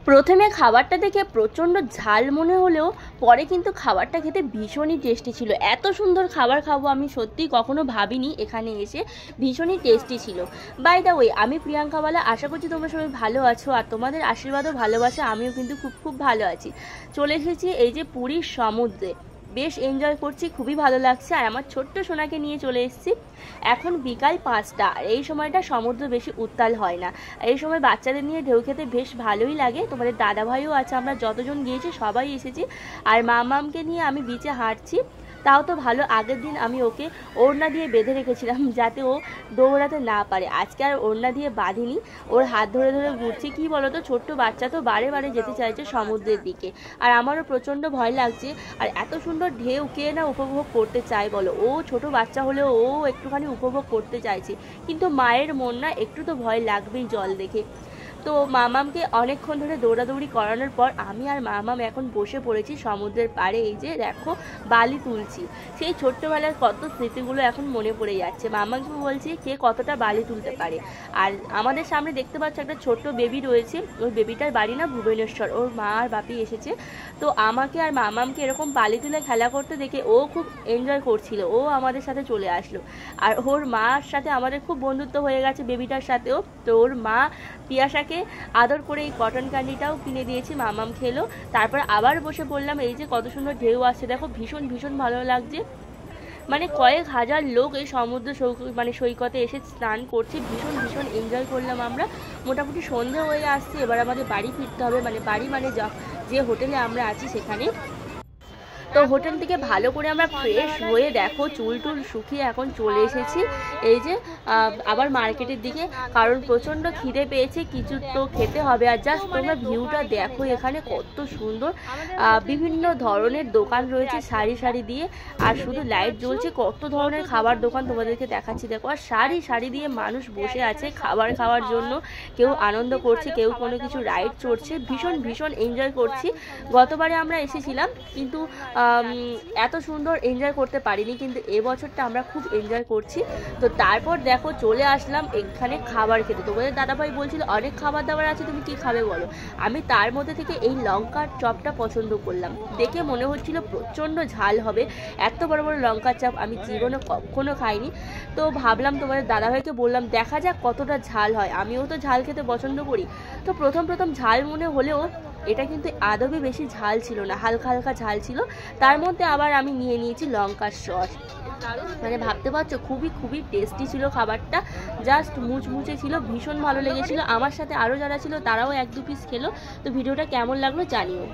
প্রথমে খাবারটা দেখে প্রচণ্ড ঝাল মনে হলেও পরে কিন্তু খাবারটা খেতে ভীষণই টেস্টি ছিল। এত সুন্দর খাবার খাবো আমি সত্যিই কখনো ভাবিনি, এখানে এসে ভীষণই টেস্টি ছিল। বাই দ্য ওয়ে, আমি প্রিয়াঙ্কা বালা, আশা করছি তোমরা সবাই ভালো আছো আর তোমাদের আশীর্বাদও ভালোবাসা আমিও কিন্তু খুব খুব ভালো আছি। চলে এসেছি এই যে পুরীর সমুদ্রে, বেশ এনজয় করছি, খুবই ভালো লাগছে। আর আমার ছোট্ট সোনাকে নিয়ে চলে এসেছি। এখন বিকাল 5টা, আর এই সময়টা সমুদ্র বেশি উত্তাল হয় না। এই সময় বাচ্চাদের নিয়ে ঢেউ খেতে বেশ ভালোই লাগে। তোমাদের দাদাভাইও আছে, আমরা যতজন গিয়েছি সবাই এসেছি। আর মামামকে নিয়ে আমি বিচে হাঁটছি। তাও তো ভালো, আগের দিন আমি ওকে ওড়না দিয়ে বেঁধে রেখেছিলাম যাতে ও দৌড়াতে না পারে। আজকে আর ওড়না দিয়ে বাঁধিনি, ওর হাত ধরে ধরে ঘুরছি। কি বলো তো, ছোট্ট বাচ্চা তো বারে বারে যেতে চাইছে সমুদ্রের দিকে, আর আমারও প্রচণ্ড ভয় লাগছে। আর এত সুন্দর ঢেউ কে না উপভোগ করতে চায় বলো। ও ছোট বাচ্চা হলেও ও একটুখানি উপভোগ করতে চাইছে, কিন্তু মায়ের মন না, একটু তো ভয় লাগবেই জল দেখে। তো মামামকে অনেকক্ষণ ধরে দৌড়াদৌড়ি করানোর পর আমি আর মামাম এখন বসে পড়েছি সমুদ্রের পাড়ে। এই যে দেখো বালি তুলছি, সেই ছোট্টবেলার কত স্মৃতিগুলো এখন মনে পড়ে যাচ্ছে। মামাকে বলছি কে কতটা বালি তুলতে পারে। আর আমাদের সামনে দেখতে পাচ্ছ একটা ছোট্ট বেবি রয়েছে, ওই বেবিটার বাড়ি না ভুবনেশ্বর, ওর মা আর বাপি এসেছে। তো আমাকে আর মামামকে এরকম বালি তুলে খেলা করতে দেখে ও খুব এনজয় করছিল, ও আমাদের সাথে চলে আসলো। আর ওর মার সাথে আমাদের খুব বন্ধুত্ব হয়ে গেছে, বেবিটার সাথেও। তো ওর মা পিয়াসাকে আদর করে এই কটন ক্যান্ডিটাও কিনে দিয়েছি, মামাম খেলো। তারপর আবার বসে পড়লাম। এই যে কত সুন্দর ঢেউ আসছে দেখো, ভীষণ ভীষণ ভালো লাগছে। মানে কয়েক হাজার লোক এই সমুদ্র সৈকতে এসে স্নান করছে, ভীষণ ভীষণ এনজয় করলাম আমরা। মোটামুটি সন্ধে হয়ে আসছে, এবার আমাদের বাড়ি ফিরতে হবে। বাড়ি যে হোটেলে আমরা আছি সেখানে। তো হোটেল থেকে ভালো করে আমরা ফ্রেশ হয়ে দেখো চুল টুল শুকিয়ে এখন চলে এসেছি এই যে আবার মার্কেটের দিকে, কারণ প্রচণ্ড খিদে পেয়েছে, কিছু তো খেতে হবে। আর জাস্ট তোমরা ভিউটা দেখো, এখানে কত সুন্দর বিভিন্ন ধরনের দোকান রয়েছে সারি সারি দিয়ে, আর শুধু লাইট জ্বলছে। কত ধরনের খাবার দোকান তোমাদেরকে দেখাচ্ছি দেখো, আর সারি সারি দিয়ে মানুষ বসে আছে খাবার খাওয়ার জন্য। কেউ আনন্দ করছে, কেউ কোনো কিছু রাইড চড়ছে, ভীষণ ভীষণ এনজয় করছি। গতবারে আমরা এসেছিলাম কিন্তু এত সুন্দর এনজয় করতে পারিনি, কিন্তু এবছরটা আমরা খুব এনজয় করছি। তো তারপর দেখো চলে আসলাম এখানে খাবার খেতে। তোমাদের দাদাভাই বলছিল অনেক খাবার দাবার আছে, তুমি কি খাবে বলো। আমি তার মধ্যে থেকে এই লঙ্কার চপটা পছন্দ করলাম, দেখে মনে হচ্ছিল প্রচণ্ড ঝাল হবে। এত বড় বড় লঙ্কার চপ আমি জীবনে কখনো খাইনি। তো ভাবলাম তোমাদের দাদাভাইকে বললাম দেখা যাক কতটা ঝাল হয়, আমিও তো ঝাল খেতে পছন্দ করি। তো প্রথম ঝাল মনে হলেও এটা কিন্তু আদবে বেশি ঝাল ছিল না, হালকা হালকা ঝাল ছিল। তার মধ্যে আবার আমি নিয়ে নিয়েছি লঙ্কার সস। মানে ভাবতে পারছো খুবই খুবই টেস্টি ছিল খাবারটা, জাস্ট মুচমুচে ছিল, ভীষণ ভালো লেগেছিল। আমার সাথে আরও যারা ছিল তারাও 1-2 পিস খেলো। তো ভিডিওটা কেমন লাগলো জানিও।